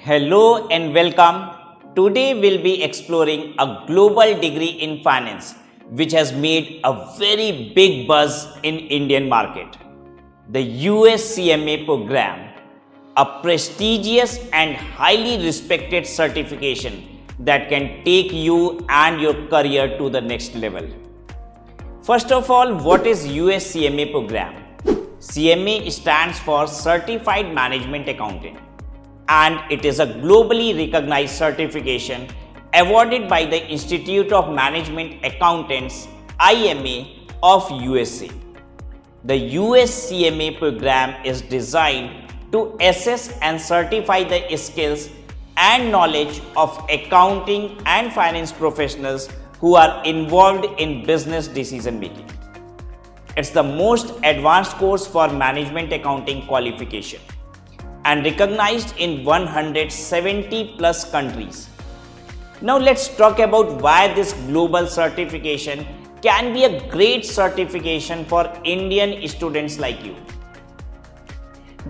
Hello and welcome. Today we'll be exploring a global degree in finance which has made a very big buzz in Indian market. The US CMA program, a prestigious and highly respected certification that can take you and your career to the next level. First of all, what is US CMA program? CMA stands for Certified Management Accountant, and it is a globally recognized certification awarded by the Institute of Management Accountants (IMA) of USA. The US CMA program is designed to assess and certify the skills and knowledge of accounting and finance professionals who are involved in business decision making. It's the most advanced course for management accounting qualification and recognized in 170 plus countries. Now let's talk about why this global certification can be a great certification for Indian students like you.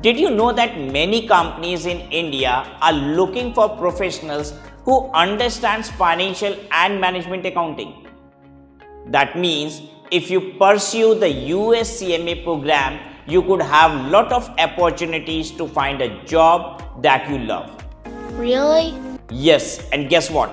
Did you know that many companies in India are looking for professionals who understands financial and management accounting? That means if you pursue the US CMA program, you could have lot of opportunities to find a job that you love. Really? Yes, and guess what?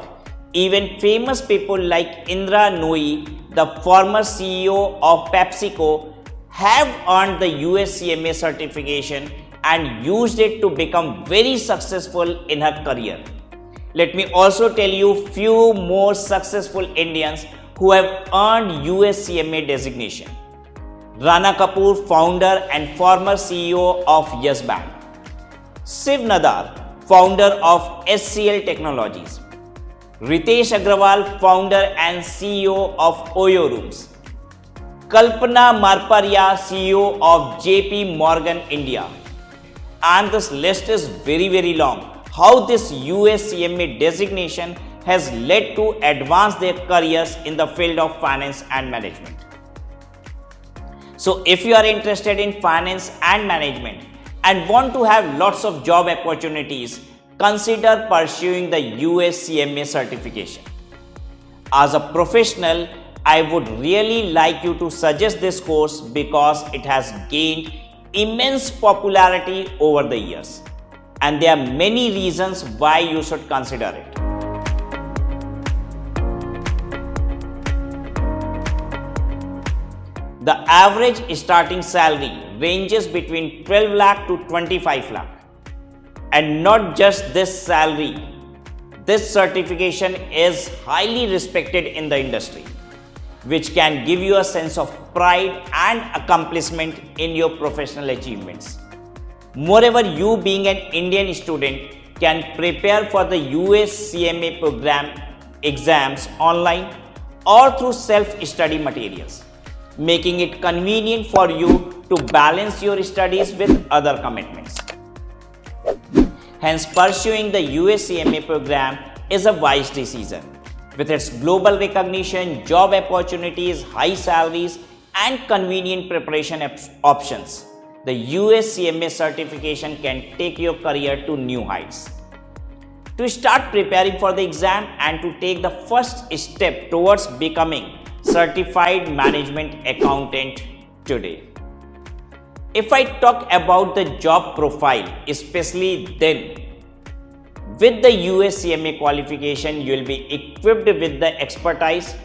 Even famous people like Indra Nooyi, the former CEO of PepsiCo, have earned the US CMA certification and used it to become very successful in her career. Let me also tell you few more successful Indians who have earned US CMA designation. Rana Kapoor, founder and former CEO of Yes Bank. Shiv Nadar, founder of SCL Technologies. Ritesh Agrawal, founder and CEO of Oyo Rooms. Kalpana Marparia, CEO of JP Morgan India. And this list is very long. How this US CMA designation has led to advance their careers in the field of finance and management. So if you are interested in finance and management and want to have lots of job opportunities, consider pursuing the US CMA certification. As a professional, I would really like you to suggest this course because it has gained immense popularity over the years. And there are many reasons why you should consider it. The average starting salary ranges between 12 lakh to 25 lakh. And not just this salary, this certification is highly respected in the industry, which can give you a sense of pride and accomplishment in your professional achievements. Moreover, you being an Indian student can prepare for the US CMA program exams online or through self-study materials, making it convenient for you to balance your studies with other commitments. Hence, pursuing the US CMA program is a wise decision. With its global recognition, job opportunities, high salaries, and convenient preparation options, the US CMA certification can take your career to new heights. To start preparing for the exam and to take the first step towards becoming Certified Management Accountant today. If I talk about the job profile, especially then, with the US CMA qualification, you will be equipped with the expertise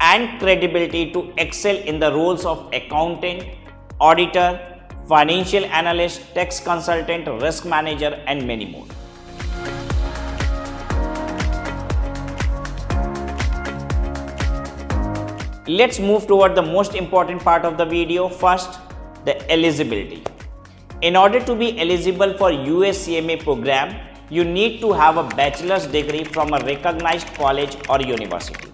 and credibility to excel in the roles of accountant, auditor, financial analyst, tax consultant, risk manager, and many more. Let's move toward the most important part of the video. First, the eligibility. In order to be eligible for US CMA program, you need to have a bachelor's degree from a recognized college or university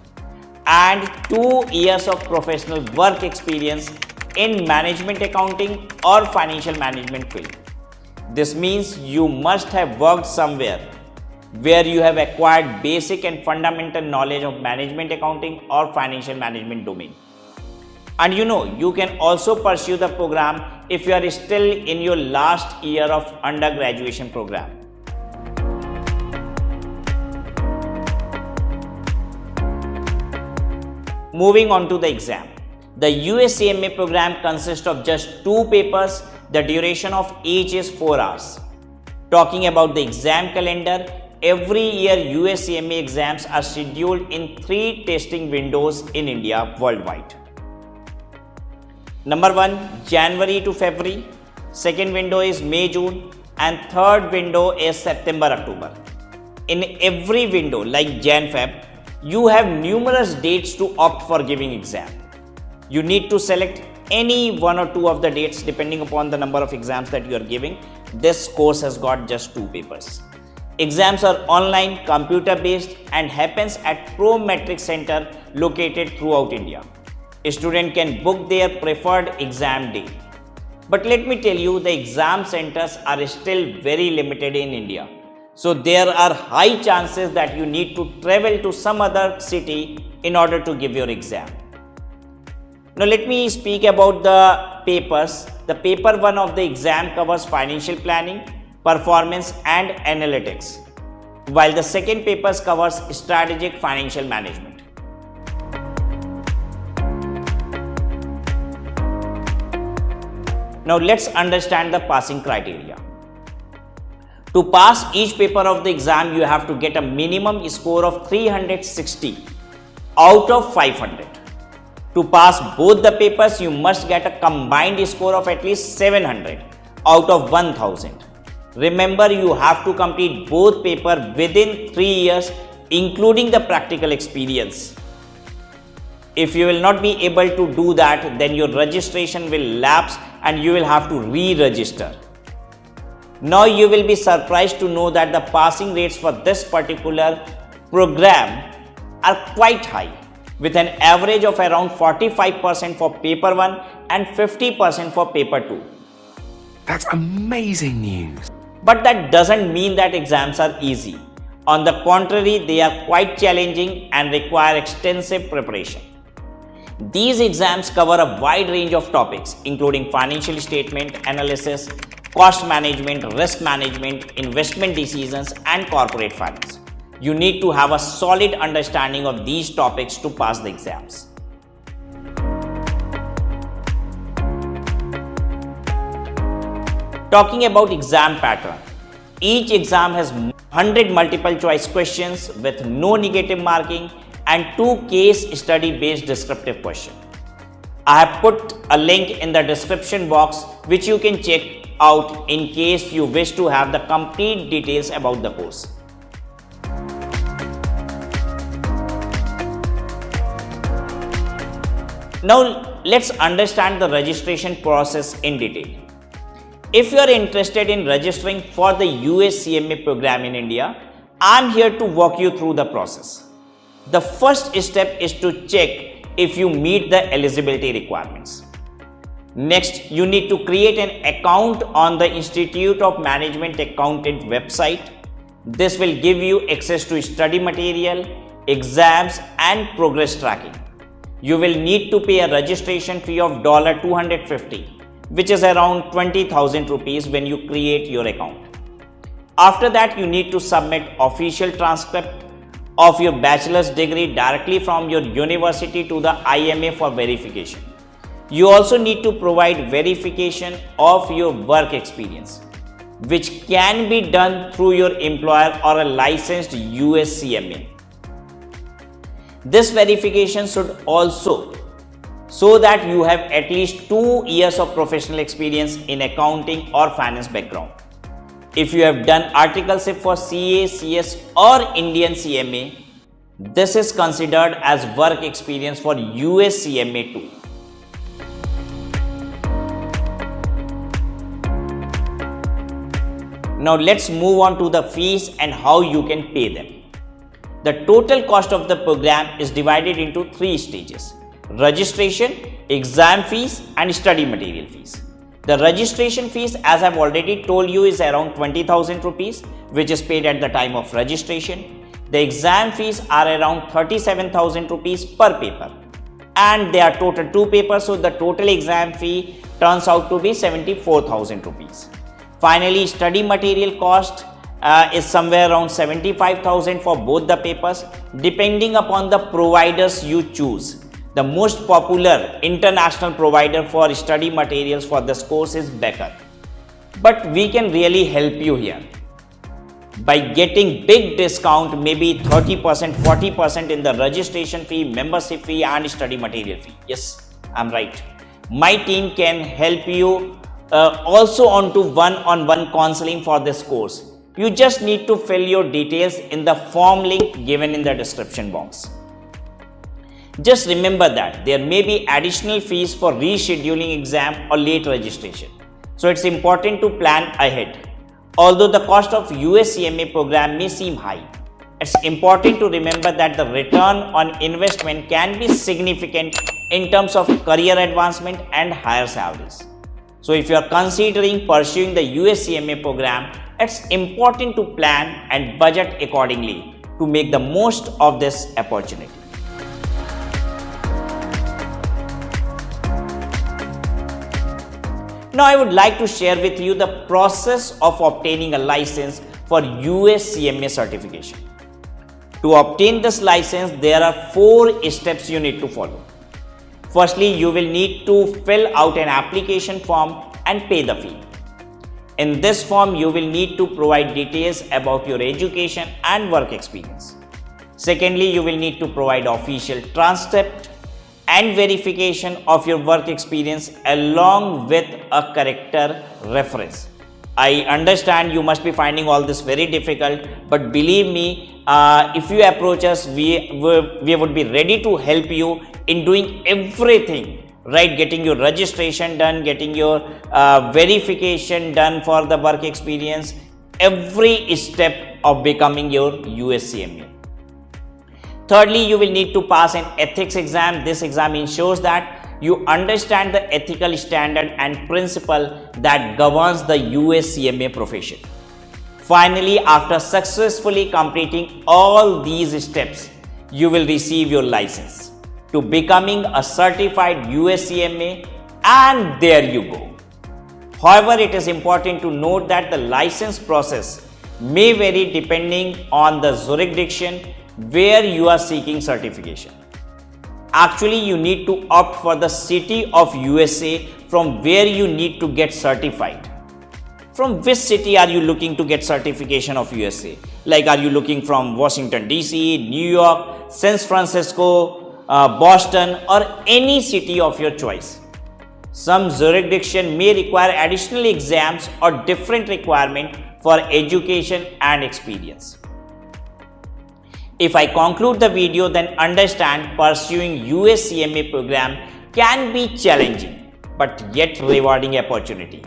and 2 years of professional work experience in management accounting or financial management field. This means you must have worked somewhere where you have acquired basic and fundamental knowledge of management accounting or financial management domain. And you can also pursue the program if you are still in your last year of undergraduation program. moving on to the exam. The US CMA program consists of just 2 papers. The duration of each is 4 hours. Talking about the exam calendar, every year US CMA exams are scheduled in 3 testing windows in India worldwide. Number 1, January to February. Second window is May-June, and third window is September-October. In every window like Jan-Feb, you have numerous dates to opt for giving exam. You need to select any one or two of the dates depending upon the number of exams that you are giving. This course has got just 2 papers. Exams are online, computer based, and happens at Prometric Center located throughout India. A student can book their preferred exam day. But let me tell you, the exam centers are still very limited in India. So there are high chances that you need to travel to some other city in order to give your exam. Now let me speak about the papers. The paper 1 of the exam covers financial planning, performance and analytics, while the second paper covers strategic financial management. Now let's understand the passing criteria. To pass each paper of the exam, you have to get a minimum score of 360 out of 500. To pass both the papers, you must get a combined score of at least 700 out of 1000. Remember, you have to complete both papers within 3 years, including the practical experience. If you will not be able to do that, then your registration will lapse and you will have to re-register. Now you will be surprised to know that the passing rates for this particular program are quite high, with an average of around 45% for paper 1 and 50% for paper 2. That's amazing news. But that doesn't mean that exams are easy. On the contrary, they are quite challenging and require extensive preparation. These exams cover a wide range of topics, including financial statement analysis, cost management, risk management, investment decisions, and corporate finance. You need to have a solid understanding of these topics to pass the exams. Talking about exam pattern, each exam has 100 multiple choice questions with no negative marking and 2 case study based descriptive questions. I have put a link in the description box which you can check out in case you wish to have the complete details about the course. Now let's understand the registration process in detail. If you are interested in registering for the US CMA program in India, I am here to walk you through the process. The first step is to check if you meet the eligibility requirements. Next, you need to create an account on the Institute of Management Accountant website. This will give you access to study material, exams, and progress tracking. You will need to pay a registration fee of $250, which is around 20,000 rupees when you create your account. After that, you need to submit official transcript of your bachelor's degree directly from your university to the IMA for verification. You also need to provide verification of your work experience, which can be done through your employer or a licensed US CMA. This verification should also show that you have at least 2 years of professional experience in accounting or finance background. If you have done articleship for CA, CS or Indian CMA, this is considered as work experience for US CMA too. Now let's move on to the fees and how you can pay them. The total cost of the program is divided into 3 stages: registration, exam fees and study material fees. The registration fees, as I've already told you, is around 20,000 rupees, which is paid at the time of registration. The exam fees are around 37,000 rupees per paper, and they are total 2 papers, so the total exam fee turns out to be 74,000 rupees. Finally, study material cost is somewhere around 75,000 for both the papers, depending upon the providers you choose. The most popular international provider for study materials for this course is Becker. But we can really help you here by getting big discount, maybe 30%, 40% in the registration fee, membership fee and study material fee. Yes, I'm right. My team can help you also onto one-on-one counseling for this course. You just need to fill your details in the form link given in the description box. Just remember that there may be additional fees for rescheduling exam or late registration. So it's important to plan ahead. Although the cost of US CMA program may seem high, it's important to remember that the return on investment can be significant in terms of career advancement and higher salaries. So if you are considering pursuing the US CMA program, it's important to plan and budget accordingly to make the most of this opportunity. Now I would like to share with you the process of obtaining a license for US CMA certification. To obtain this license, there are 4 steps you need to follow. Firstly, you will need to fill out an application form and pay the fee. In this form, you will need to provide details about your education and work experience. Secondly, you will need to provide official transcript and verification of your work experience along with a character reference. I understand you must be finding all this very difficult, but believe me, if you approach us, we would be ready to help you in doing everything, right? Getting your registration done, getting your verification done for the work experience, every step of becoming your US CMA. Thirdly, you will need to pass an ethics exam. This exam ensures that you understand the ethical standard and principle that governs the US CMA profession. Finally, after successfully completing all these steps, you will receive your license to becoming a certified US CMA, and there you go. However, it is important to note that the license process may vary depending on the jurisdiction where you are seeking certification. Actually, you need to opt for the city of USA from where you need to get certified. From which city are you looking to get certification of USA? Like, are you looking from Washington DC, New York, San Francisco, Boston, or any city of your choice? Some jurisdiction may require additional exams or different requirement for education and experience. If I conclude the video, then understand pursuing US CMA program can be challenging but yet rewarding opportunity.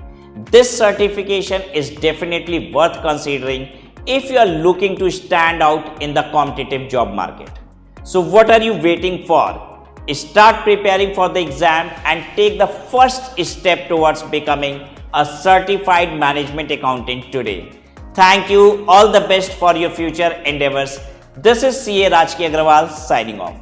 This certification is definitely worth considering if you are looking to stand out in the competitive job market. So what are you waiting for? Start preparing for the exam and take the first step towards becoming a certified management accountant today. Thank you. All the best for your future endeavors. This is CA Rajki Agrawal signing off.